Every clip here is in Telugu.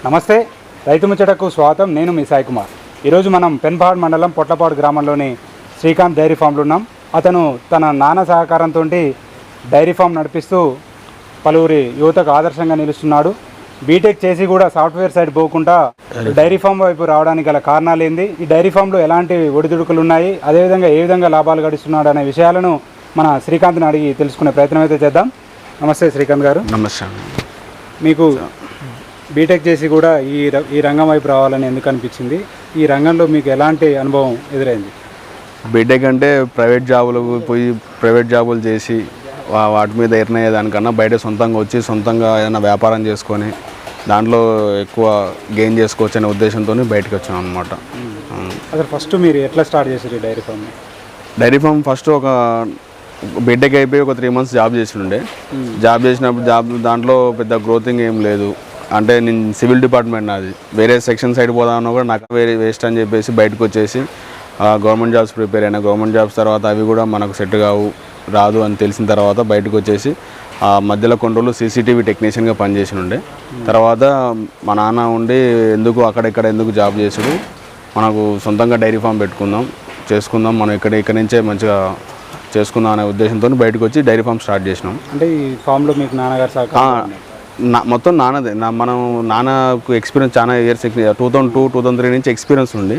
నమస్తే, రైతు ముచ్చటకు స్వాగతం. నేను మీ సాయి కుమార్. ఈరోజు మనం పెన్పహాడ్ మండలం పొట్లపాడు గ్రామంలోని శ్రీకాంత్ డైరీ ఫామ్లో ఉన్నాం. అతను తన నాన్న సహకారంతో డైరీ ఫామ్ నడిపిస్తూ పలువురి యువతకు ఆదర్శంగా నిలుస్తున్నాడు. బీటెక్ చేసి కూడా సాఫ్ట్వేర్ సైడ్ పోకుండా డైరీ ఫామ్ వైపు రావడానికి గల కారణాలు ఏంది, ఈ డైరీ ఫామ్లో ఎలాంటి ఒడిదుడుకులు ఉన్నాయి, అదేవిధంగా ఏ విధంగా లాభాలు గడిస్తున్నాడు అనే విషయాలను మన శ్రీకాంత్ని అడిగి తెలుసుకునే ప్రయత్నం అయితే చేద్దాం. నమస్తే శ్రీకాంత్ గారు. నమస్తే. మీకు బీటెక్ చేసి కూడా ఈ రంగం వైపు రావాలని ఎందుకు అనిపించింది? ఈ రంగంలో మీకు ఎలాంటి అనుభవం ఎదురైంది? బీటెక్ అంటే ప్రైవేట్ జాబులు చేసి వాటి మీద ఎర్న్ అయ్యేదానికన్నా బయట సొంతంగా వచ్చి సొంతంగా ఏదైనా వ్యాపారం చేసుకొని దాంట్లో ఎక్కువ గెయిన్ చేసుకోవచ్చు అనే ఉద్దేశంతో బయటకు వచ్చాను అనమాట. అసలు ఫస్ట్ మీరు ఎట్లా స్టార్ట్ చేశారు డైరీ ఫామ్? ఫస్ట్ ఒక బీటెక్ అయిపోయి ఒక 3 months జాబ్ చేసిండే. జాబ్ చేసినప్పుడు దాంట్లో పెద్ద గ్రోతింగ్ ఏం లేదు. అంటే నేను సివిల్ డిపార్ట్మెంట్ నాది, వేరే సెక్షన్ సైడ్ పోదామన్నా కూడా నాకు వేరే వేస్ట్ అని చెప్పేసి బయటకు వచ్చేసి గవర్నమెంట్ జాబ్స్ ప్రిపేర్ అయినా. గవర్నమెంట్ జాబ్స్ తర్వాత అవి కూడా మనకు సెట్ రాదు అని తెలిసిన తర్వాత బయటకు వచ్చేసి మధ్యలో కొన్ని రోజులు సీసీటీవీ టెక్నీషియన్గా పనిచేసి ఉండే. తర్వాత మా నాన్న ఉండి ఎందుకు అక్కడెక్కడ ఎందుకు జాబ్ చేసుడు, మనకు సొంతంగా డైరీ ఫామ్ చేసుకుందాం మనం ఇక్కడి నుంచే మంచిగా చేసుకుందాం అనే ఉద్దేశంతో బయటకు వచ్చి డైరీ ఫామ్ స్టార్ట్ చేసినాం. అంటే ఈ ఫామ్లో మీకు నాన్నగారు సహకారం? మొత్తం నాన్నదే. మనం నాన్నకు ఎక్స్పీరియన్స్ చాలా ఇయర్స్, 2002-2003 నుంచి ఎక్స్పీరియన్స్ ఉంది.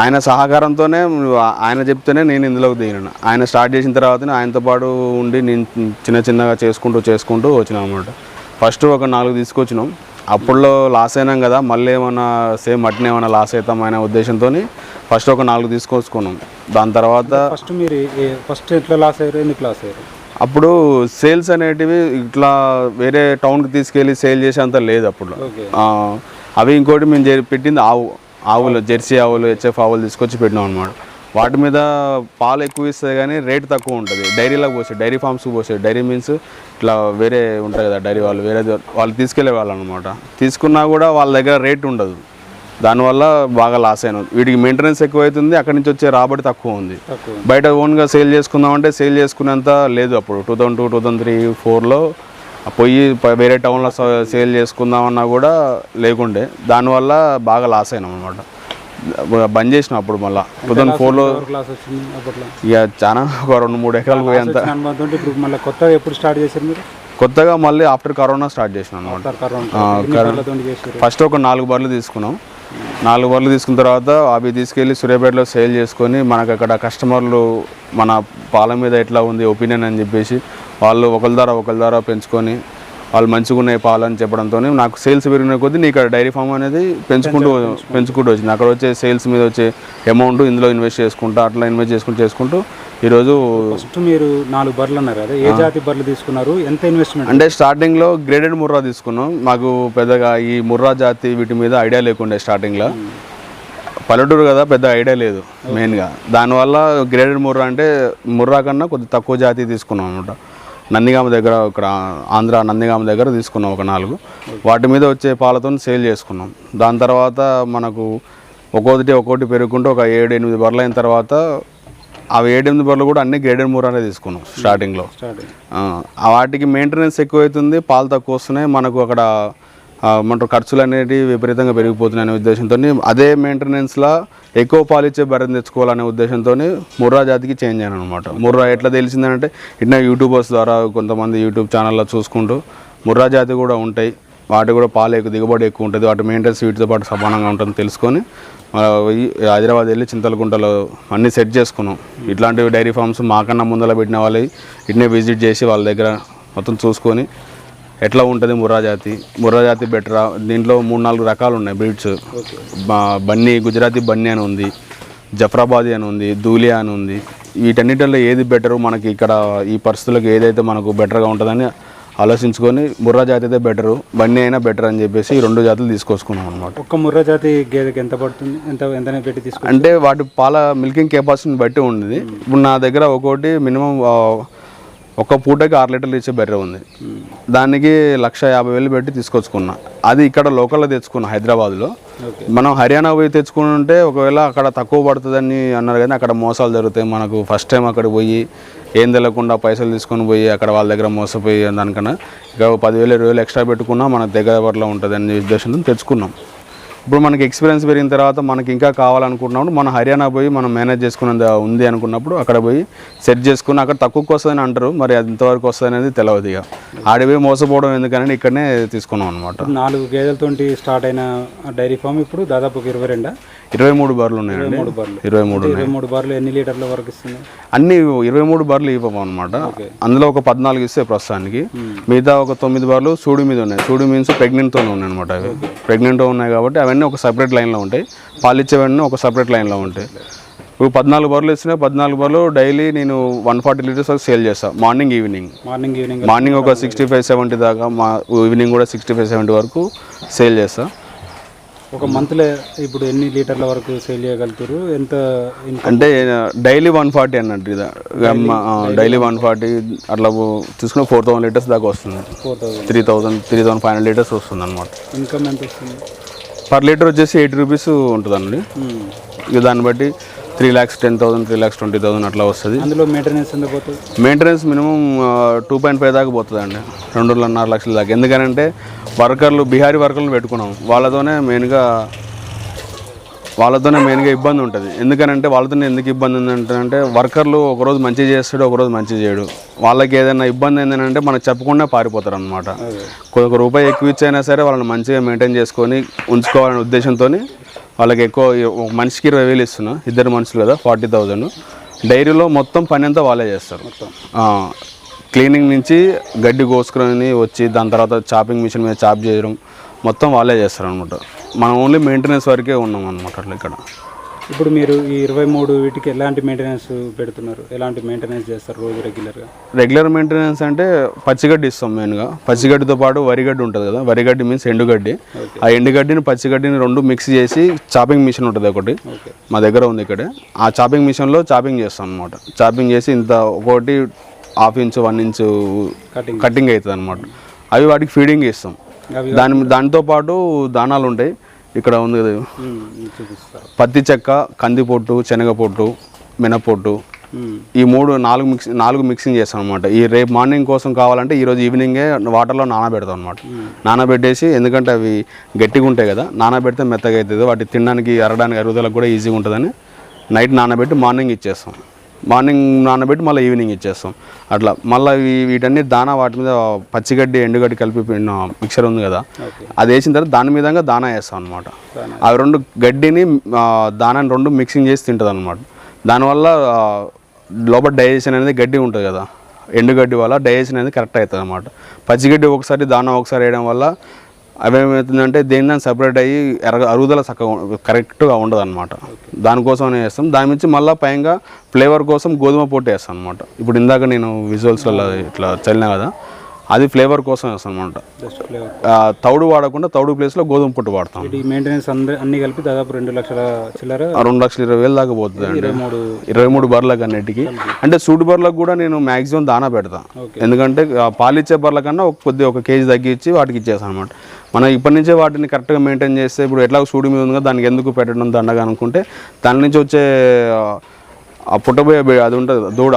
ఆయన సహకారంతోనే, ఆయన చెప్తేనే నేను ఇందులోకి దిగినాను. ఆయన స్టార్ట్ చేసిన తర్వాతనే ఆయనతో పాటు ఉండి నేను చిన్నగా చేసుకుంటూ వచ్చినాం అనమాట. ఫస్ట్ ఒక 4 తీసుకొచ్చినాం. అప్పుడులో లాస్ అయినాం కదా, మళ్ళీ ఏమైనా సేమ్ అట్నే ఏమైనా లాస్ అవుతాం అనే ఉద్దేశంతో ఫస్ట్ ఒక 4 తీసుకొచ్చుకున్నాం. దాని తర్వాత ఫస్ట్ ఎట్లా లాస్ అయ్యారు, ఎందుకు లాస్ అయ్యారు? అప్పుడు సేల్స్ అనేటివి ఇట్లా వేరే టౌన్కి తీసుకెళ్ళి సేల్ చేసేంత లేదు అప్పుడు. అవి ఇంకోటి మేము పెట్టింది ఆవులు, జెర్సీ ఆవులు, హెచ్ఎఫ్ ఆవులు తీసుకొచ్చి పెట్టినాం అనమాట. వాటి మీద పాలు ఎక్కువ ఇస్తుంది కానీ రేట్ తక్కువ ఉంటుంది. డైరీలకు పోసాయి, డైరీ ఫామ్స్కి పోసాయి. డైరీ మీన్స్ ఇట్లా వేరే ఉంటాయి కదా డైరీ వాళ్ళు తీసుకెళ్లే వాళ్ళు అనమాట. తీసుకున్నా కూడా వాళ్ళ దగ్గర రేట్ ఉండదు. దానివల్ల బాగా లాస్ అయినాం. వీటికి మెయింటెనెన్స్ ఎక్కువ అవుతుంది, అక్కడి నుంచి వచ్చే రాబడి తక్కువ ఉంది. బయట ఓన్గా సేల్ చేసుకుందామంటే సేల్ చేసుకునేంత లేదు. అప్పుడు 2002-2003-2004లో పోయి వేరే టౌన్లో సేల్ చేసుకుందామన్నా కూడా లేకుండే. దానివల్ల బాగా లాస్ అయినాం అనమాట. బంద్ చేసినాం అప్పుడు. మళ్ళీ 2004లో ఇక చాలా ఒక 2-3 ఎకరాలు పోయేంత. కొత్తగా ఎప్పుడు స్టార్ట్ చేశారు మీరు? కొత్తగా మళ్ళీ ఆఫ్టర్ కరోనా స్టార్ట్ చేసినాం అనమాట. ఫస్ట్ ఒక 4 బర్రెలు తీసుకున్నాం. 4 బర్రెలు తీసుకున్న తర్వాత అవి తీసుకెళ్ళి సూర్యాపేటలో సేల్ చేసుకొని మనకు అక్కడ కస్టమర్లు మన పాల మీద ఎట్లా ఉంది ఒపీనియన్ అని చెప్పేసి వాళ్ళు ఒకరి ద్వారా పెంచుకొని వాళ్ళు మంచిగా ఉన్నాయి పాలు అని చెప్పడంతో నాకు సేల్స్ పెరిగిన కొద్దీ నీకు డైరీ ఫామ్ అనేది పెంచుకుంటూ వచ్చింది. అక్కడ వచ్చే సేల్స్ మీద వచ్చే అమౌంట్ ఇందులో ఇన్వెస్ట్ చేసుకుంటూ ఈరోజు. ఫస్ట్ మీరు 4 బర్రెలు అన్నారు కదా, ఏ జాతి బర్రెలు తీసుకున్నారు, ఎంత ఇన్వెస్ట్మెంట్? అంటే స్టార్టింగ్లో గ్రేడెడ్ ముర్రా తీసుకున్నాం. మాకు పెద్దగా ఈ ముర్రా జాతి వీటి మీద ఐడియా లేకుండే. స్టార్టింగ్లో పల్లెటూరు కదా, పెద్ద ఐడియా లేదు మెయిన్గా. దానివల్ల గ్రేడెడ్ ముర్రా అంటే ముర్రా కన్నా కొద్దిగా తక్కువ జాతి తీసుకున్నాం అనమాట. నందిగామ దగ్గర, ఇక్కడ ఆంధ్ర నందిగామ దగ్గర తీసుకున్నాం ఒక 4. వాటి మీద వచ్చే పాలతో సేల్ చేసుకున్నాం. దాని తర్వాత మనకు ఒక్కొక్కటి పెరుగుకుంటూ ఒక 7-8 బర్రెలు అయిన తర్వాత అవి 7-8 బర్రెలు కూడా అన్ని గ్రేడెడ్ ముర్రానే తీసుకున్నాం స్టార్టింగ్లో. వాటికి మెయింటెనెన్స్ ఎక్కువ అవుతుంది, పాలు తక్కువ వస్తున్నాయి. మనకు అక్కడ మన ఖర్చులు అనేవి విపరీతంగా పెరిగిపోతున్నాయి అనే ఉద్దేశంతో అదే మెయింటెనెన్స్లో ఎక్కువ పాలు ఇచ్చే బర్రెని తెచ్చుకోవాలనే ఉద్దేశంతో ముర్రా జాతికి చేంజ్ అయ్యాను అనమాట. ముర్రా ఎట్లా తెలిసిందంటే ఇట్లా యూట్యూబర్స్ ద్వారా కొంతమంది యూట్యూబ్ ఛానల్లో చూసుకుంటూ ముర్రా జాతి కూడా ఉంటాయి, వాటి కూడా పాలు దిగుబడి ఎక్కువ ఉంటుంది, వాటి మెయింటెనెన్స్ వీటితో పాటు సమానంగా ఉంటుందని తెలుసుకొని హైదరాబాద్ వెళ్ళి చింతలకుంటలో అన్నీ సెట్ చేసుకున్నాం. ఇట్లాంటివి డైరీ ఫామ్స్ మాకన్నా ముందర పెట్టిన వాళ్ళు ఇట్నే విజిట్ చేసి వాళ్ళ దగ్గర మొత్తం చూసుకొని ఎట్లా ఉంటుంది ముర్రా జాతి బెటరా. దీంట్లో 3-4 రకాలు ఉన్నాయి బ్రీడ్స్. బన్నీ, గుజరాతీ బన్నీ అని ఉంది, జఫ్రాబాదీ అని ఉంది, ధూలియా అని ఉంది. వీటన్నిటిలో ఏది బెటరు, మనకి ఇక్కడ ఈ పరిస్థితులకు ఏదైతే మనకు బెటర్గా ఉంటుందని ఆలోచించుకొని ముర్రా జాతి అయితే బెటరు, బన్నీ అయినా బెటర్ అని చెప్పేసి ఈ 2 జాతులు తీసుకొచ్చుకున్నాం అనమాట. ఒక్క ముర్రా జాతి గేదెకి ఎంత పడుతుంది, ఎంతనే పెట్టి తీసుకు? అంటే వాటి పాల మిల్కింగ్ కెపాసిటీని బట్టి ఉంది. ఇప్పుడు నా దగ్గర ఒక్కోటి మినిమం ఒక పూటకి 6 లీటర్లు ఇచ్చే బర్రె ఉంది. దానికి 1,50,000 పెట్టి తీసుకొచ్చుకున్నా. అది ఇక్కడ లోకల్లో తెచ్చుకున్నా హైదరాబాద్లో. మనం హర్యానా పోయి తెచ్చుకుంటే ఒకవేళ అక్కడ తక్కువ పడుతుందని అన్నారు, కానీ అక్కడ మోసాలు జరుగుతాయి. మనకు ఫస్ట్ టైం అక్కడ పోయి ఏం తెలియకుండా పైసలు తీసుకొని పోయి అక్కడ వాళ్ళ దగ్గర మోసపోయి దానికన్నా ఇక 10,000 20,000 ఎక్స్ట్రా పెట్టుకున్నా మనకు దగ్గరలో ఉంటుంది అనే ఉద్దేశంతో తెచ్చుకున్నాం. ఇప్పుడు మనకి ఎక్స్పీరియన్స్ పెరిగిన తర్వాత మనకి ఇంకా కావాలనుకున్నప్పుడు మనం హర్యానా పోయి మనం మేనేజ్ చేసుకునేది ఉంది అనుకున్నప్పుడు అక్కడ పోయి సెట్ చేసుకుని అక్కడ తక్కువకి వస్తుందని అంటారు, మరి అది ఎంతవరకు వస్తుంది అనేది తెలియదు. ఇక ఆడిపోయి మోసపోవడం ఎందుకని ఇక్కడనే తీసుకున్నాం అనమాట. 4 గేదెలతో స్టార్ట్ అయిన డైరీ ఫామ్ ఇప్పుడు దాదాపు 23 బర్రెలు ఉన్నాయండి. 23 బర్రెలు ఎన్ని లీటర్ల వరకు ఇస్తుంది? అన్ని 23 బర్రెలు ఇవ్వము అనమాట. అందులో ఒక 14 ఇస్తే ప్రస్తుతానికి, మిగతా ఒక 9 బర్రెలు సూడి మీద ఉన్నాయి. సూడి మీన్స్ ప్రెగ్నెంట్తో ఉన్నాయి అనమాట. అవి ప్రెగ్నెంట్తో ఉన్నాయి కాబట్టి అవన్నీ ఒక సపరేట్ లైన్లో ఉంటాయి. పాలు ఇచ్చేవన్నీ ఒక సపరేట్ లైన్లో ఉంటాయి. ఇప్పుడు 14 బర్రెలు ఇస్తున్నాయి. 14 బర్రెలు డైలీ నేను 140 లీటర్స్ వరకు సేల్ చేస్తాను. మార్నింగ్ ఈవినింగ్ ఒక 65-70 దాకా, ఈవినింగ్ కూడా 65-70 వరకు సేల్ చేస్తాను. ఒక మంత్లో ఇప్పుడు ఎన్ని లీటర్ల వరకు సేల్ చేయగలుగుతారు? ఎంత అంటే డైలీ 140 అన్నట్టు. డైలీ 140 అట్లా తీసుకుని 4,000 లీటర్స్ దాకా వస్తుంది. 3,500 లీటర్స్ వస్తుంది అనమాట. ఇన్కమ్ ఎంత వస్తుంది? పర్ లీటర్ వచ్చేసి 80 రూపీస్ ఉంటుందండి. ఇక దాన్ని బట్టి 3,10,000 3,20,000 అట్లా వస్తుంది. అందులో మెయింటెనెన్స్ ఎంత పోతుంది? మెయింటెనెన్స్ మినిమం 2.5 దాకా పోతుంది అండి, 2.5 లక్షల దాకా. ఎందుకంటే వర్కర్లు బిహారీ వర్కర్లు పెట్టుకున్నాం, వాళ్ళతోనే మెయిన్గా ఇబ్బంది ఉంటుంది. ఎందుకనంటే వాళ్ళతోనే ఎందుకు ఇబ్బంది ఉందంటే వర్కర్లు ఒకరోజు మంచిగా చేస్తాడు, ఒకరోజు మంచిగా చేయడు. వాళ్ళకి ఏదైనా ఇబ్బంది ఏంటంటే మనకు చెప్పకుండా పారిపోతారు అనమాట. ఒక రూపాయి ఎక్కువ ఇచ్చైనా సరే వాళ్ళని మంచిగా మెయింటైన్ చేసుకొని ఉంచుకోవాలనే ఉద్దేశంతో వాళ్ళకి ఎక్కువ, ఒక మనిషికి 20,000 ఇస్తున్నా, 2 మనుషులు కదా 40,000. డైరీలో మొత్తం పని అంతా వాళ్ళే చేస్తారు. క్లీనింగ్ నుంచి గడ్డి కోసుకొని వచ్చి దాని తర్వాత చాపింగ్ మిషన్ మీద చాప్ చేయడం మొత్తం వాళ్ళే చేస్తారు అనమాట. మనం ఓన్లీ మెయింటెనెన్స్ వరకే ఉన్నాం అనమాట. అట్లా ఇక్కడ ఇప్పుడు మీరు ఈ 23 వీటికి ఎలాంటి మెయింటెనెన్స్ పెడుతున్నారు? ఎలాంటి మెయింటెనెన్స్ చేస్తారు రోజు రెగ్యులర్ మెయింటెనెన్స్ అంటే పచ్చిగడ్డి ఇస్తాం మెయిన్గా. పచ్చిగడ్డితో పాటు వరిగడ్డి ఉంటుంది కదా, వరిగడ్డి మీన్స్ ఎండుగడ్డి. ఆ ఎండుగడ్డిని పచ్చిగడ్డిని 2 మిక్స్ చేసి చాపింగ్ మిషన్ ఉంటుంది ఒకటి మా దగ్గర ఉంది ఇక్కడే. ఆ చాపింగ్ మిషన్లో చాపింగ్ చేస్తాం అనమాట. చాపింగ్ చేసి ఇంత ఒకటి 1/2 ఇంచు 1 ఇంచు కటింగ్ అవుతుంది అనమాట. అవి వాటికి ఫీడింగ్ ఇస్తాం. దానితో పాటు దానాలు ఉంటాయి. ఇక్కడ ఉంది కదా, పత్తి చెక్క, కందిపొట్టు, శనగపొట్టు, మినపొట్టు, ఈ 4 మిక్సింగ్ చేస్తాం అనమాట. ఈ రేపు మార్నింగ్ కోసం కావాలంటే ఈరోజు ఈవినింగే వాటర్లో నానబెడతాం అనమాట. నానబెట్టేసి, ఎందుకంటే అవి గట్టిగా ఉంటాయి కదా, నానబెడితే మెత్తగా అవుతుంది, వాటి తినడానికి అరుగుదలకు కూడా ఈజీగా ఉంటుందని నైట్ నానబెట్టి మార్నింగ్ ఇచ్చేస్తాం. మార్నింగ్ నానబెట్టి మళ్ళీ ఈవినింగ్ ఇచ్చేస్తాం. అట్లా మళ్ళీ వీటన్ని దానా వాటి మీద పచ్చిగడ్డి ఎండుగడ్డి కలిపి మిక్చర్ ఉంది కదా, అది వేసిన తర్వాత దాని మీదంగా దానా వేస్తాం అనమాట. అవి 2 గడ్డిని దానాన్ని 2 మిక్సింగ్ చేసి తింటుంది అనమాట. దానివల్ల లోపల డైజెషన్ అనేది గడ్డి ఉంటుంది కదా, ఎండుగడ్డి వల్ల డైజెషన్ అనేది కరెక్ట్ అవుతుంది అనమాట. పచ్చిగడ్డి ఒకసారి దానా ఒకసారి వేయడం వల్ల అవేమవుతుందంటే దేని సపరేట్ అయ్యి అరుగుదల కరెక్ట్గా ఉండదు అనమాట. దానికోసమనే వేస్తాం. దాని నుంచి మళ్ళీ పైగా ఫ్లేవర్ కోసం గోధుమ పొట్టు వేస్తాం అనమాట. ఇప్పుడు ఇందాక నేను విజువల్స్లో ఇట్లా చల్లినా కదా, అది ఫ్లేవర్ కోసం వేస్తాం అనమాట. తౌడు వాడకుండా తౌడు ప్లేస్లో గోధుమ పొట్టు వాడతాం. మెయింటెనెన్స్ అన్ని కలిపి దాదాపు 2 లక్షల చిల్లర, 2,20,000 దాకా పోతుంది అండి 23 బర్రెలకు అన్నిటికీ. అంటే సూటి బర్రెలకు కూడా నేను మ్యాక్సిమం దానా పెడతాను. ఎందుకంటే పాలిచ్చే బర్రెల కన్నా ఒక కేజీ తగ్గించి వాటికి ఇచ్చేస్తాను అనమాట. మనం ఇప్పటి నుంచే వాటిని కరెక్ట్గా మెయింటైన్ చేస్తే, ఇప్పుడు ఎట్లా సూడి మీద ఉందో దానికి ఎందుకు పెట్టడం దండగా అనుకుంటే, దాని నుంచి వచ్చే ఆ పుట్టబోయే అది ఉంటుంది దూడ,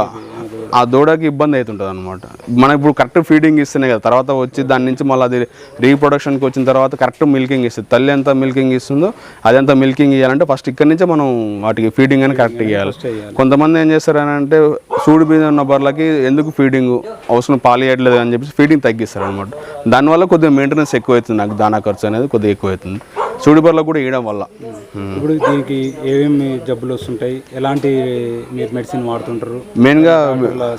ఆ దూడకి ఇబ్బంది అవుతుంటుంది అనమాట. మనం ఇప్పుడు కరెక్ట్ ఫీడింగ్ ఇస్తేనే కదా తర్వాత వచ్చి దాని నుంచి మళ్ళీ అది రీప్రొడక్షన్కి వచ్చిన తర్వాత కరెక్ట్ మిల్కింగ్ ఇస్తుంది. తల్లి ఎంత మిల్కింగ్ ఇస్తుందో అదంతా మిల్కింగ్ ఇవ్వాలంటే ఫస్ట్ ఇక్కడ నుంచే మనం వాటికి ఫీడింగ్ అని కరెక్ట్ ఇవ్వాలి. కొంతమంది ఏం చేస్తారని అంటే సూడి మీద ఉన్న బర్రెలకి ఎందుకు ఫీడింగ్ అవసరం, పాలు ఇవ్వట్లేదు అని చెప్పేసి ఫీడింగ్ తగ్గిస్తారు అనమాట. దానివల్ల కొద్దిగా మెయింటెనెన్స్ ఎక్కువ అవుతుంది, నాకు దానా ఖర్చు అనేది కొద్దిగా ఎక్కువ అవుతుంది సూడి బర్రెలకు కూడా ఇవ్వడం వల్ల. ఇప్పుడు దీనికి ఏమేమి జబ్బులు వస్తుంటాయి, ఎలాంటి మీరు మెడిసిన్ వాడుతుంటారు, మెయిన్గా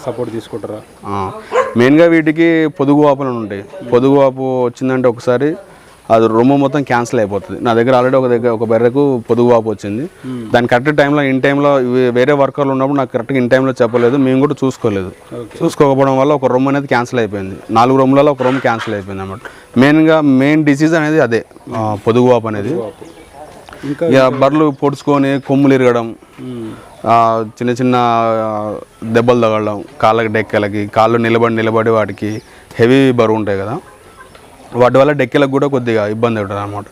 సపోర్ట్ తీసుకుంటారా? మెయిన్గా వీటికి పొదుగు వాపులు ఉంటాయి. పొదుగు వాపు వచ్చిందంటే ఒకసారి అది రొమ్ము మొత్తం క్యాన్సిల్ అయిపోతుంది. నా దగ్గర ఆల్రెడీ ఒక బర్రెకు పొదుగు వాపు వచ్చింది. దాని కరెక్ట్ టైంలో ఇన్ టైంలో వేరే వర్కర్లు ఉన్నప్పుడు నాకు కరెక్ట్గా ఇన్ టైంలో చెప్పలేదు, మేము కూడా చూసుకోలేదు. చూసుకోకపోవడం వల్ల ఒక రొమ్ము అనేది క్యాన్సిల్ అయిపోయింది. 4 రొమ్ములలో ఒక రొమ్ము క్యాన్సిల్ అయిపోయింది అన్నమాట. మెయిన్ డిసీజ్ అనేది అదే పొదుగు వాపు అనేది. ఇక బర్రెలు పొడుచుకొని కొమ్ములు ఇరగడం, చిన్న చిన్న దెబ్బలు తగలడం, కాళ్ళకి డెక్కలకి, కాళ్ళు నిలబడి వాటికి హెవీ బరువు ఉంటాయి కదా, వాటి వల్ల డెక్కలకు కూడా కొద్దిగా ఇబ్బంది ఉంటుంది అనమాట.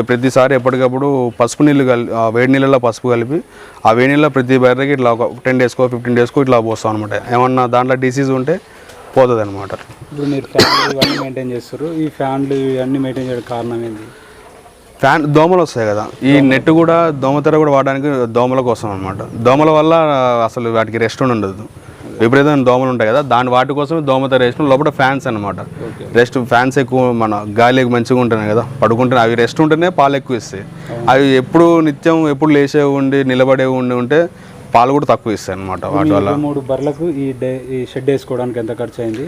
ప్రతిసారి ఎప్పటికప్పుడు పసుపు నీళ్ళు వేడి నీళ్ళలో పసుపు కలిపి ఆ వేడి నీళ్ళలో ప్రతి బర్రెకి ఇట్లా ఒక 10 డేస్కో 15 డేస్కో ఇట్లా పోస్తాం అనమాట. ఏమన్నా దాంట్లో డిసీజ్ ఉంటే పోతుంది అనమాట. ఇప్పుడు మీరు ఫ్యాన్లు ఇవన్నీ మెయింటైన్ చేస్తారు, ఈ ఫ్యాన్లు ఇవన్నీ మెయింటైన్ చేయడానికి కారణం ఏంటి? దోమలు వస్తాయి కదా, ఈ నెట్ కూడా దోమతెర కూడా వాడడానికి దోమల కోసం అనమాట. దోమల వల్ల అసలు వాటికి రెస్ట్ ఉండదు, విపరీతమైన దోమలు ఉంటాయి కదా, వాటి కోసం దోమతెర వేసిన లోపల ఫ్యాన్స్ అనమాట. రెస్ట్ ఫ్యాన్స్ ఎక్కువ మన గాలి మంచిగా ఉంటున్నాయి కదా, పడుకుంటే అవి రెస్ట్ ఉంటేనే పాలు ఎక్కువ ఇస్తాయి. అవి నిత్యం ఎప్పుడు లేచే ఉండి నిలబడే ఉంటే పాలు కూడా తక్కువ ఇస్తాయి అనమాట. వాటి వల్ల 3 బర్రెలకు ఈ షెడ్ వేసుకోవడానికి ఎంత ఖర్చు అయింది?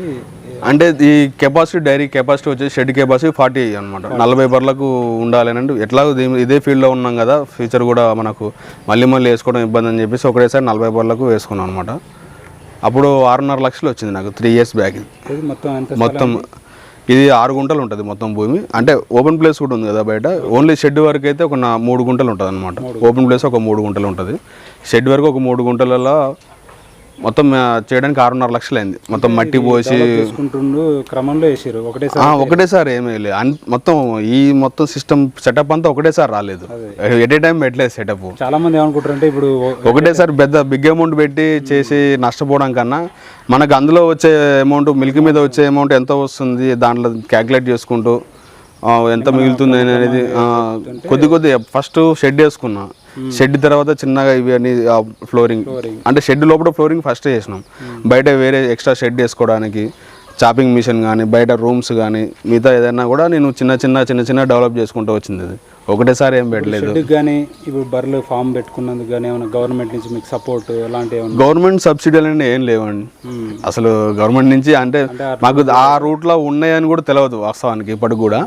అంటే ఈ కెపాసిటీ డైరీ కెపాసిటీ వచ్చేసి షెడ్ కెపాసిటీ 40 అనమాట. 40 బర్రెలకు ఉండాలి అని. ఎట్లా ఇదే ఫీల్డ్లో ఉన్నాం కదా, ఫ్యూచర్ కూడా మనకు మళ్ళీ వేసుకోవడం ఇబ్బంది అని చెప్పేసి ఒకటేసారి 40 బర్రెలకు వేసుకున్నాం అనమాట. అప్పుడు 6.5 లక్షలు వచ్చింది నాకు 3 years బ్యాక్. మొత్తం ఇది 6 గుంటలు ఉంటుంది మొత్తం భూమి. అంటే ఓపెన్ ప్లేస్ కూడా ఉంది కదా బయట. ఓన్లీ షెడ్ వరకు అయితే ఒక 3 గుంటలు ఉంటుంది అనమాట. ఓపెన్ ప్లేస్ ఒక 3 గుంటలు ఉంటుంది. షెడ్ వరకు ఒక 3 గుంటలలో మొత్తం చేయడానికి 6.5 లక్షలు అయింది. మొత్తం మట్టి పోసి క్రమంలో వేసారు ఒకటేసారి ఏమీ లేదు. మొత్తం సిస్టమ్ సెటప్ అంతా ఒకటేసారి రాలేదు, ఎట్ ఏ టైం పెట్టలేదు సెటప్. చాలా మంది ఏమనుకుంటారు అంటే ఇప్పుడు ఒకటేసారి బిగ్ అమౌంట్ పెట్టి చేసి నష్టపోవడం కన్నా మనకు అందులో వచ్చే అమౌంట్, మిల్క్ మీద వచ్చే అమౌంట్ ఎంత వస్తుంది దాంట్లో క్యాల్కులేట్ చేసుకుంటూ ఎంత మిగులుతుంది అనేది కొద్ది ఫస్ట్ షెడ్ వేసుకున్నా. షెడ్ తర్వాత చిన్నగా ఇవి అని ఫ్లోరింగ్, అంటే షెడ్ లోపల ఫ్లోరింగ్ ఫస్ట్ చేసినాం. బయట వేరే ఎక్స్ట్రా షెడ్ వేసుకోవడానికి చాపింగ్ మిషన్ కానీ, బయట రూమ్స్ కానీ, మిగతా ఏదైనా కూడా నేను చిన్న డెవలప్ చేసుకుంటూ వచ్చింది. అది ఒకటేసారి ఏం పెట్టలేదు. కానీ ఇప్పుడు బర్రెలు ఫామ్ పెట్టుకున్నందుకు కానీ ఏమైనా గవర్నమెంట్ నుంచి మీకు సపోర్ట్ అలాంటి గవర్నమెంట్ సబ్సిడీలు అనేది ఏం లేవండి అసలు గవర్నమెంట్ నుంచి. అంటే మాకు ఆ రూట్లో ఉన్నాయని కూడా తెలియదు వాస్తవానికి. ఇప్పటికి కూడా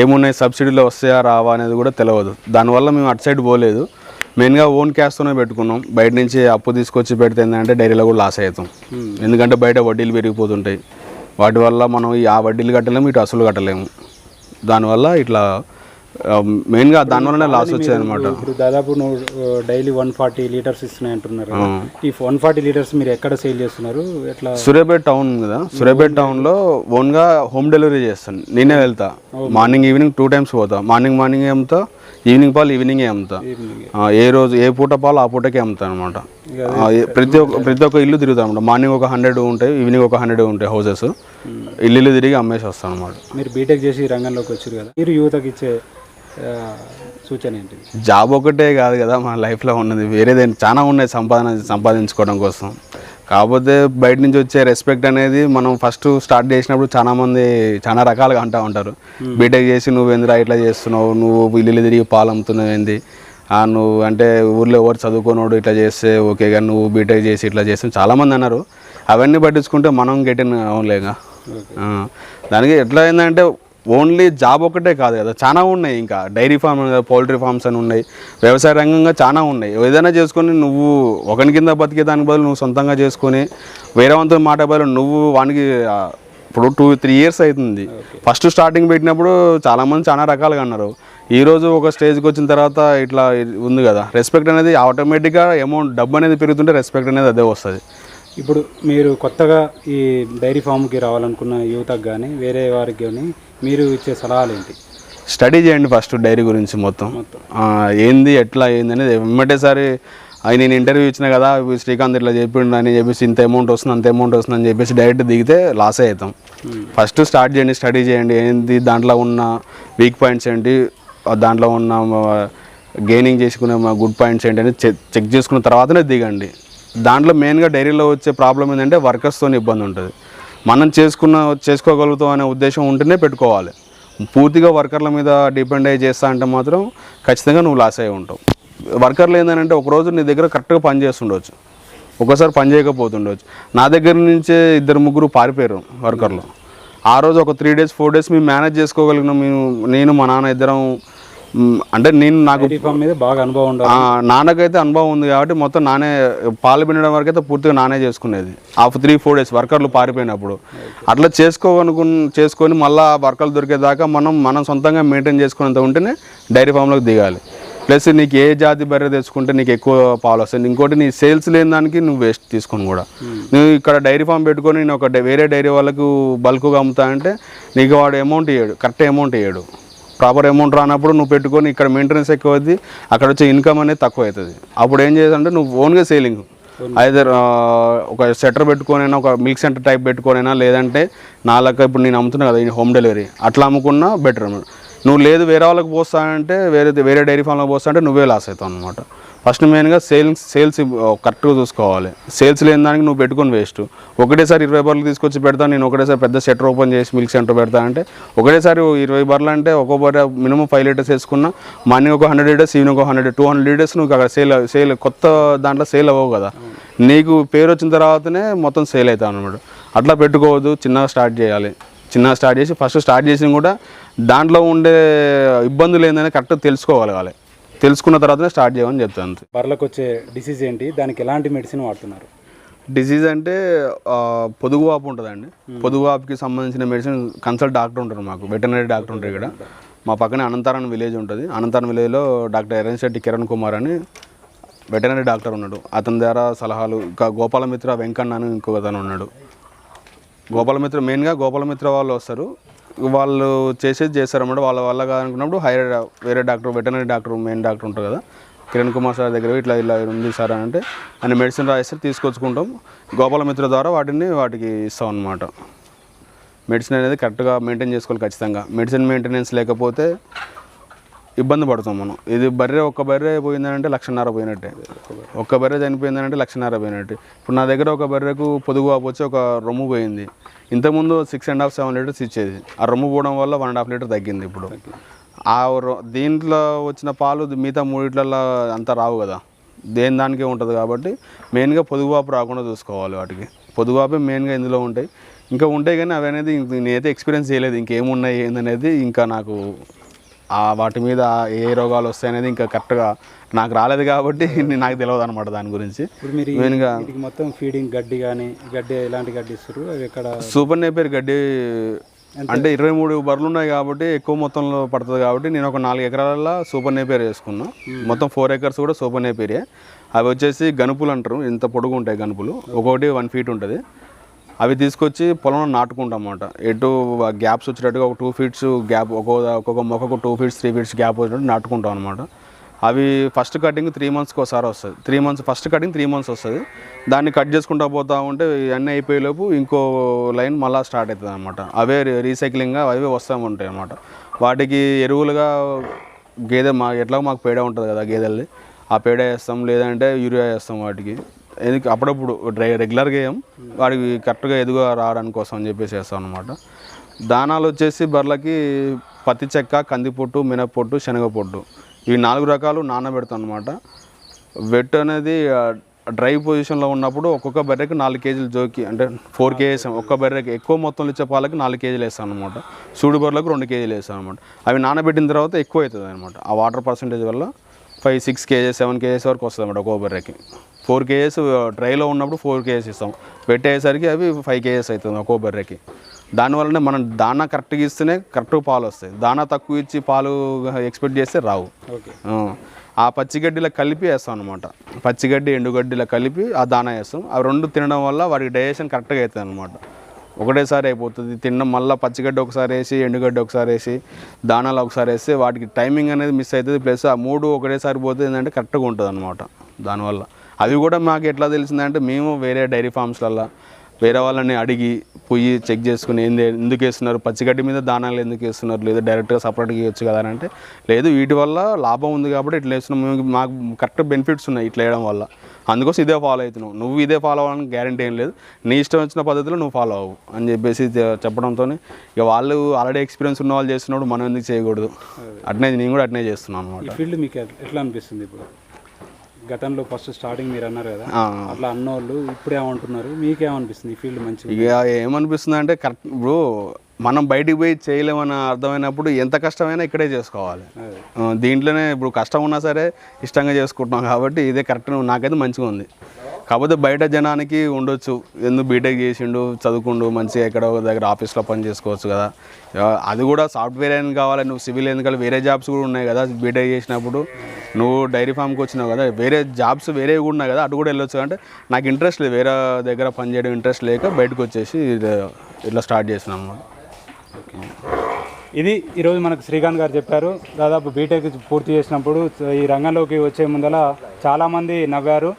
ఏమున్నాయి, సబ్సిడీలు వస్తాయా రావా అనేది కూడా తెలియదు. దానివల్ల మేము అటు సైడ్ పోలేదు. మెయిన్గా ఓన్ క్యాష్తోనే పెట్టుకున్నాం. బయట నుంచి అప్పు తీసుకొచ్చి పెడితే ఏంటంటే డైరీలో కూడా లాస్ అవుతాం. ఎందుకంటే బయట వడ్డీలు పెరిగిపోతుంటాయి. వాటి వల్ల మనం ఆ వడ్డీలు కట్టలేము, ఇటు అసలు కట్టలేము. దానివల్ల ఇట్లా మెయిన్గా దానివల్లనే లాస్ వచ్చేది అనమాట. ఇప్పుడు దాదాపు డైలీ 140 లీటర్స్ ఇస్తున్నాయి అంటున్నారు. ఈ 140 లీటర్స్ మీరు ఎక్కడ సేల్ చేస్తున్నారు? ఎట్లా? సూర్యాపేట టౌన్ కదా, సూర్యాపేట టౌన్లో ఓన్గా హోమ్ డెలివరీ చేస్తాను. నేనే వెళ్తా. మార్నింగ్ ఈవినింగ్ 2 times పోతా. మార్నింగ్ అమ్ముతా, ఈవినింగ్ పాలు ఈవినింగే అమ్ముతా. ఏ పూట పాలు ఆ పూటకే అమ్ముతాను అనమాట. ప్రతి ఒక్క ఇల్లు తిరుగుతాను అనమాట. మార్నింగ్ ఒక 100 ఉంటాయి, ఈవినింగ్ ఒక 100 ఉంటాయి హౌసెస్. ఇల్లు తిరిగి అమ్మేసి వస్తాను అనమాట. మీరు బీటెక్ చేసి రంగంలోకి వచ్చారు కదా, మీరు యువతకి ఇచ్చే సూచన ఏంటి? జాబ్ ఒకటే కాదు కదా మన లైఫ్లో ఉన్నది, వేరేదేంటి చాలా ఉన్నాయి సంపాదించుకోవడం కోసం. కాకపోతే బయట నుంచి వచ్చే రెస్పెక్ట్ అనేది మనం ఫస్ట్ స్టార్ట్ చేసినప్పుడు చాలా రకాలుగా అంటూ ఉంటారు. బీటెక్ చేసి నువ్వేందిరా ఇట్లా చేస్తున్నావు, నువ్వు ఇల్లు తిరిగి పాలు అమ్ముతున్నావు ఏంది, నువ్వు అంటే ఊర్లో ఎవరు చదువుకోనోడు ఇట్లా చేస్తే ఓకే, కానీ నువ్వు బీటెక్ చేసి ఇట్లా చేస్తే చాలామంది అన్నారు. అవన్నీ పట్టించుకుంటే మనం గెటిన్ అవునులేగా. దానికి ఎట్లా అయిందంటే ఓన్లీ జాబ్ ఒకటే కాదు కదా, చాలా ఉన్నాయి. ఇంకా డైరీ ఫార్మ్, పౌల్ట్రీ ఫార్మ్స్ అని ఉన్నాయి, వ్యవసాయ రంగంగా చాలా ఉన్నాయి. ఏదైనా చేసుకొని నువ్వు ఒకరి కింద బతికే దానికి బదులు నువ్వు సొంతంగా చేసుకొని వేరే వంతో మాట బదులు నువ్వు వానికి ఇప్పుడు 2-3 years అవుతుంది. ఫస్ట్ స్టార్టింగ్ పెట్టినప్పుడు చాలామంది చాలా రకాలుగా అన్నారు. ఈరోజు ఒక స్టేజ్కి వచ్చిన తర్వాత ఇట్లా ఉంది కదా, రెస్పెక్ట్ అనేది ఆటోమేటిక్గా అమౌంట్ డబ్బు అనేది పెరుగుతుంటే రెస్పెక్ట్ అనేది అదే వస్తుంది. ఇప్పుడు మీరు కొత్తగా ఈ డైరీ ఫామ్కి రావాలనుకున్న యువతకు కానీ వేరే వారికి కానీ మీరు ఇచ్చే సలహాలు ఏంటి? స్టడీ చేయండి ఫస్ట్ డైరీ గురించి మొత్తం ఏంది ఎట్లా ఏంది అనేది. వెంబటేసారి నేను ఇంటర్వ్యూ ఇచ్చిన కదా, శ్రీకాంత్ ఇట్లా చెప్పిండు అని చెప్పేసి ఇంత అమౌంట్ వస్తుంది అంత అమౌంట్ వస్తుంది అని చెప్పేసి డైరెక్ట్ దిగితే లాసే అవుతాం. ఫస్ట్ స్టార్ట్ చేయండి, స్టడీ చేయండి, ఏంది దాంట్లో ఉన్న వీక్ పాయింట్స్ ఏంటి, దాంట్లో ఉన్న గెయినింగ్ చేసుకునే గుడ్ పాయింట్స్ ఏంటి అని చెక్ చేసుకున్న తర్వాతనే దిగండి. దాంట్లో మెయిన్గా డైరీలో వచ్చే ప్రాబ్లం ఏంటంటే వర్కర్స్తో ఇబ్బంది ఉంటుంది. మనం చేసుకోగలుగుతాం అనే ఉద్దేశం ఉంటేనే పెట్టుకోవాలి. పూర్తిగా వర్కర్ల మీద డిపెండ్ అయ్యి చేస్తా అంటే మాత్రం ఖచ్చితంగా నువ్వు లాస్ అయ్యి ఉంటావు. వర్కర్లు ఏంటంటే ఒకరోజు నీ దగ్గర కరెక్ట్గా పని చేస్తుండవచ్చు, ఒకసారి పని చేయకపోతుండవచ్చు. నా దగ్గర నుంచే 2-3 పారిపోయారు వర్కర్లు. ఆ రోజు ఒక 3 days 4 days మేము మేనేజ్ చేసుకోగలిగినాం. నేను మా నాన్న ఇద్దరం. అంటే నాకు మీద బాగా అనుభవం ఉంది, నాన్నకైతే అనుభవం ఉంది కాబట్టి మొత్తం నానే పాలు పిండడం వరకు అయితే పూర్తిగా నానే చేసుకునేది. 3-4 days వర్కర్లు పారిపోయినప్పుడు అట్లా చేసుకొని మళ్ళీ వర్కర్లు దొరికేదాకా మనం సొంతంగా మెయింటైన్ చేసుకునేంత ఉంటేనే డైరీ ఫామ్లోకి దిగాలి. ప్లస్ నీకు ఏ జాతి బర్రె తెచ్చుకుంటే నీకు ఎక్కువ పాలు వస్తాయి. ఇంకోటి నీ సేల్స్ లేని దానికి నువ్వు వేస్ట్ తీసుకొని కూడా నువ్వు ఇక్కడ డైరీ ఫామ్ పెట్టుకొని నేను ఒక వేరే డైరీ వాళ్ళకు బల్క్గా అమ్ముతా అంటే నీకు వాడు అమౌంట్ ఇవ్వడు, కరెక్ట్ అమౌంట్ ఇవ్వడు. ప్రాపర్ అమౌంట్ రానప్పుడు నువ్వు పెట్టుకొని ఇక్కడ మెయింటెనెన్స్ ఎక్కువ అవుతుంది, అక్కడ వచ్చే ఇన్కమ్ అనేది తక్కువ అవుతుంది. అప్పుడు ఏం చేయాలంటే నువ్వు ఓన్గా సేలింగ్ ఐదర్ ఒక సెటర్ పెట్టుకోనైనా ఒక మిల్క్ సెంటర్ టైప్ పెట్టుకోనైనా లేదంటే నాలుగు ఇప్పుడు నేను అమ్ముతున్నా కదా హోమ్ డెలివరీ అట్లా అమ్ముకున్నా బెటర్ అన్నమాట. నువ్వు లేదు వేరే వాళ్ళకి పోస్తానంటే వేరే డైరీ ఫామ్లో పోస్తానంటే నువ్వే లాస్ అవుతావు అనమాట. ఫస్ట్ మెయిన్గా సేల్స్ కరెక్ట్గా చూసుకోవాలి. సేల్స్ లేని దానికి నువ్వు పెట్టుకొని వేస్ట్. ఒకటేసారి 20 బర్రెలు తీసుకొచ్చి పెడతాను నేను, ఒకటేసారి పెద్ద సెటర్ ఓపెన్ చేసి మిల్క్ సెంటర్ పెడతా అంటే ఒకటేసారి 20 బర్రెలు అంటే ఒక్కో బర్రె మినిమం 5 లీటర్స్ వేసుకున్నా మార్నింగ్ ఒక 100 లీటర్స్ ఈవినింగ్ ఒక 200 లీటర్స్ నువ్వు అక్కడ సేల్ కొత్త దాంట్లో సేల్ అవ్వవు కదా. నీకు పేరు వచ్చిన తర్వాతనే మొత్తం సేల్ అవుతావు అనమాట. అట్లా పెట్టుకోవద్దు, చిన్నగా స్టార్ట్ చేయాలి. చిన్నగా స్టార్ట్ చేసి ఫస్ట్ స్టార్ట్ చేసి కూడా దాంట్లో ఉండే ఇబ్బందులు ఏంటనే కరెక్ట్గా తెలుసుకోగలగాలి. తెలుసుకున్న తర్వాతనే స్టార్ట్ చేయమని చెప్తాను. బర్రెలకు వచ్చే డిసీజ్ ఏంటి, దానికి ఎలాంటి మెడిసిన్ వాడుతున్నారు? డిసీజ్ అంటే పొదుగు వాపు ఉంటుందండి. పొదుగు వాపుకి సంబంధించిన మెడిసిన్ కన్సల్ట్ డాక్టర్ ఉంటారు, మాకు వెటర్నరీ డాక్టర్ ఉంటారు ఇక్కడ. మా పక్కనే అనంతరం విలేజ్ ఉంటుంది. అనంతరం విలేజ్లో డాక్టర్ ఎర్రశెట్టి కిరణ్ కుమార్ అని వెటర్నరీ డాక్టర్ ఉన్నాడు. అతని ద్వారా సలహాలు, ఇంకా గోపాలమిత్ర వెంకన్న అని ఇంకొక అతను ఉన్నాడు. గోపాలమిత్ర మెయిన్గా గోపాలమిత్ర వాళ్ళు వస్తారు, వాళ్ళు చేస్తారన్నమాట. వాళ్ళ వల్ల కాదనుకున్నప్పుడు వేరే doctor veterinary doctor main doctor ఉంటారు కదా, కిరణ్ కుమార్ సార్ దగ్గర ఇట్లా ఉంది సార్ అని అంటే ఆయన మెడిసిన్ రాయిస్తే తీసుకొచ్చుకుంటాం. గోపాలమిత్ర ద్వారా వాటికి ఇస్తాం అన్నమాట. మెడిసిన్ అనేది కరెక్ట్గా మెయింటైన్ చేసుకోవాలి ఖచ్చితంగా. మెడిసిన్ మెయింటెనెన్స్ లేకపోతే ఇబ్బంది పడతాం మనం. ఇది ఒక్క బర్రె పోయిందనంటే 1,50,000 పోయినట్టే. ఒక్క బర్రె చనిపోయిందనంటే 1,50,000 పోయినట్టే. ఇప్పుడు నా దగ్గర ఒక బర్రెకు పొదుగు వాపు వచ్చి ఒక రొమ్ము పోయింది. ఇంతకుముందు 6.5-7 లీటర్స్ ఇచ్చేది. ఆ రొమ్ము పోవడం వల్ల 1.5 లీటర్ తగ్గింది. ఇప్పుడు దీంట్లో వచ్చిన పాలు మిగతా 3 లీటర్ల అంతా రావు కదా, దానికే ఉంటుంది. కాబట్టి మెయిన్గా పొదుగు వాపు రాకుండా చూసుకోవాలి. వాటికి పొదుగు వాపే మెయిన్గా ఇందులో ఉంటాయి. ఇంకా ఉంటాయి కానీ అవి అనేది నేనైతే ఎక్స్పీరియన్స్ చేయలేదు, ఇంకేమున్నాయి ఏందనేది. ఇంకా నాకు వాటి మీద ఏ రోగాలు వస్తాయనేది ఇంకా కరెక్ట్గా నాకు రాలేదు కాబట్టి నాకు తెలియదు అనమాట దాని గురించి. మెయిన్గా మొత్తం ఫీడింగ్ గడ్డి ఎలాంటి గడ్డి ఇస్తారు? ఇక్కడ సూపర్ నేపియర్ గడ్డి అంటే 23 బర్రెలు ఉన్నాయి కాబట్టి ఎక్కువ మొత్తంలో పడుతుంది కాబట్టి నేను ఒక 4 ఎకరాలలో సూపర్ నేపియర్ వేసుకున్నా. మొత్తం 4 ఎకర్స్ కూడా సూపర్ నేపియరే. అవి వచ్చేసి గనుపులు అంటారు, ఇంత పొడుగు ఉంటాయి గనుపులు, ఒక్కొక్కటి 1 ఫీట్ ఉంటుంది. అవి తీసుకొచ్చి పొలంలో నాటుకుంటాం అన్నమాట. ఎటు గ్యాప్స్ వచ్చేటట్టుగా ఒక 2 ఫీట్స్ గ్యాప్, ఒక్కొక్క మొక్కకు 2 ఫీట్స్ 3 ఫీట్స్ గ్యాప్ వచ్చేటట్టు నాటుకుంటాం అనమాట. అవి ఫస్ట్ కటింగ్ 3 మంత్స్కి ఒకసారి వస్తుంది. 3 మంత్స్ ఫస్ట్ కటింగ్ 3 మంత్స్ వస్తుంది. దాన్ని కట్ చేసుకుంటూ పోతూ ఉంటే అన్నీ అయిపోయేలోపు ఇంకో లైన్ మళ్ళీ స్టార్ట్ అవుతుంది అనమాట. అవే రీసైక్లింగ్గా అవే వస్తూ ఉంటాయి అన్నమాట. వాటికి ఎరువులుగా ఎట్లా మాకు పేడ ఉంటుంది కదా గేదెల్ది, ఆ పేడ వేస్తాం, లేదంటే యూరియా వేస్తాం వాటికి. అప్పుడప్పుడు రెగ్యులర్గా వేయం, వాడికి కరెక్ట్గా ఎదుగు రావడానికి కోసం అని చెప్పేసి వేస్తాం అనమాట. దానాలు వచ్చేసి బర్రెలకి పత్తి చెక్క, కందిపొట్టు, మినప్పొట్టు, శనగపొట్టు, ఈ 4 రకాలు నానబెడతాం అనమాట. వెట్ అనేది డ్రై పొజిషన్లో ఉన్నప్పుడు ఒక్కొక్క బర్రెకి 4 కేజీలు జోకి, అంటే 4 కేజీస్ ఒక్క బర్రెకి. ఎక్కువ మొత్తంలో ఇచ్చే పాలకి 4 కేజీలు వేస్తాను అనమాట. సూడు బర్రెలకు 2 కేజీలు వేస్తాను అనమాట. అవి నానబెట్టిన తర్వాత ఎక్కువ అవుతుంది అనమాట. ఆ వాటర్ పర్సంటేజ్ వల్ల 5-6 కేజీస్ 7 కేజీస్ వరకు వస్తుంది అనమాట ఒక్కో బర్రెకి. 4 కేజీస్ డ్రైలో ఉన్నప్పుడు 4 కేజీస్ ఇస్తాం, పెట్టేసరికి అవి 5 కేజీస్ అవుతుంది ఒక్కో బర్రెకి. దానివల్లనే మనం దానా కరెక్ట్గా ఇస్తేనే కరెక్ట్గా పాలు వస్తాయి. దానా తక్కువ ఇచ్చి పాలు ఎక్స్పెక్ట్ చేస్తే రావు. ఆ పచ్చిగడ్డిలో కలిపి వేస్తాం అనమాట. పచ్చిగడ్డి ఎండుగడ్డిలో కలిపి ఆ దానా వేస్తాం. అవి 2 తినడం వల్ల వాడికి డైజెషన్ కరెక్ట్గా అవుతుంది అనమాట. ఒకటేసారి అయిపోతుంది తినడం. మళ్ళీ పచ్చిగడ్డి ఒకసారి వేసి, ఎండుగడ్డి ఒకసారి వేసి, దానాలు ఒకసారి వేస్తే వాటికి టైమింగ్ అనేది మిస్ అవుతుంది. ప్లస్ ఆ 3 ఒకటేసారి పోతే ఏంటంటే కరెక్ట్గా ఉంటుంది అనమాట. దానివల్ల అవి కూడా మాకు ఎట్లా తెలిసిందంటే మేము వేరే డైరీ ఫామ్స్లలో వేరే వాళ్ళని అడిగి పోయి చెక్ చేసుకుని ఎందుకు వేస్తున్నారు, పచ్చిగడ్డి మీద దానాలు ఎందుకు వేస్తున్నారు, లేదా డైరెక్ట్గా సపరేట్గా ఇవ్వచ్చు కదా అని అంటే లేదు, వీటి వల్ల లాభం ఉంది కాబట్టి ఇట్లా వేస్తున్నాం, మాకు కరెక్ట్ బెనిఫిట్స్ ఉన్నాయి ఇట్లా వేయడం వల్ల, అందుకోసం ఇదే ఫాలో అవుతున్నావు, నువ్వు ఇదే ఫాలో అవ్వాలని గ్యారంటీ ఏం లేదు, నీ ఇష్టం వచ్చిన పద్ధతిలో నువ్వు ఫాలో అవ్వు అని చెప్పేసి చెప్పడంతో ఇక వాళ్ళు ఆల్రెడీ ఎక్స్పీరియన్స్ ఉన్న వాళ్ళు చేస్తున్నప్పుడు మనం ఎందుకు చేయకూడదు, నేను కూడా అట్నే చేస్తున్నాను అనమాట. ఫీల్డ్ మీకు ఎట్లా అనిపిస్తుంది? ఇప్పుడు గతంలో ఫస్ట్ స్టార్టింగ్ మీరు అన్నారు కదా, అట్లా అన్నోళ్ళు ఇప్పుడు ఏమంటున్నారు, మీకేమనిపిస్తుంది ఈ ఫీల్డ్ మంచిగా? ఇక ఏమనిపిస్తుంది అంటే కరెక్ట్ ఇప్పుడు మనం బయటికి పోయి చేయలేమని అర్థమైనప్పుడు ఎంత కష్టమైనా ఇక్కడే చేసుకోవాలి. దీంట్లోనే ఇప్పుడు కష్టం ఉన్నా సరే ఇష్టంగా చేసుకుంటున్నాం కాబట్టి ఇదే కరెక్ట్, నాకైతే మంచిగా ఉంది. కాకపోతే బయట జనానికి ఉండొచ్చు, ఎందుకు బీటెక్ చేసిండు చదువుకుండు మంచిగా ఎక్కడో దగ్గర ఆఫీస్లో పని చేసుకోవచ్చు కదా, అది కూడా సాఫ్ట్వేర్ అని కావాలి, నువ్వు సివిల్ ఎందుకంటే వేరే జాబ్స్ కూడా ఉన్నాయి కదా బీటెక్ చేసినప్పుడు, నువ్వు డైరీ ఫామ్కి వచ్చినావు కదా, వేరే జాబ్స్ వేరేవి కూడా ఉన్నాయి కదా, అటు కూడా వెళ్ళొచ్చు అంటే నాకు ఇంట్రెస్ట్ లేదు, వేరే దగ్గర పని చేయడం ఇంట్రెస్ట్ లేక బయటకు వచ్చేసి ఇట్లా స్టార్ట్ చేసినాం అన్నమాట. ఇది ఈరోజు మనకు శ్రీకాంత్ గారు చెప్పారు. దాదాపు బీటెక్ పూర్తి చేసినప్పుడు ఈ రంగంలోకి వచ్చే ముందల చాలామంది నవ్వారు.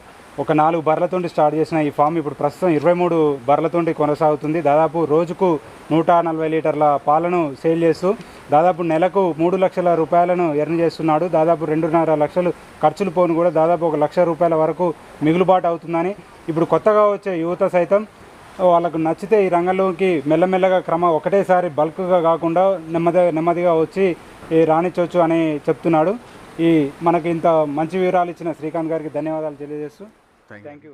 ఒక 4 బర్రెలతోటి స్టార్ట్ చేసిన ఈ ఫామ్ ఇప్పుడు ప్రస్తుతం 23 బర్రెలతోటి కొనసాగుతుంది. దాదాపు రోజుకు 140 లీటర్ల పాలను సేల్ చేస్తూ దాదాపు నెలకు 3 లక్షల రూపాయలను ఎర్న్ చేస్తున్నాడు. దాదాపు 2.5 లక్షలు ఖర్చులు పోను కూడా దాదాపు 1 లక్ష రూపాయల వరకు మిగులుబాటు అవుతుందని ఇప్పుడు కొత్తగా వచ్చే యువత సైతం వాళ్ళకు నచ్చితే ఈ రంగంలోకి మెల్లమెల్లగా ఒకటేసారి బల్క్గా కాకుండా నెమ్మదిగా వచ్చి రాణించవచ్చు అని చెప్తున్నాడు. మనకి ఇంత మంచి వివరాలు ఇచ్చిన శ్రీకాంత్ గారికి ధన్యవాదాలు తెలియజేస్తూ థ్యాంక్ యూ.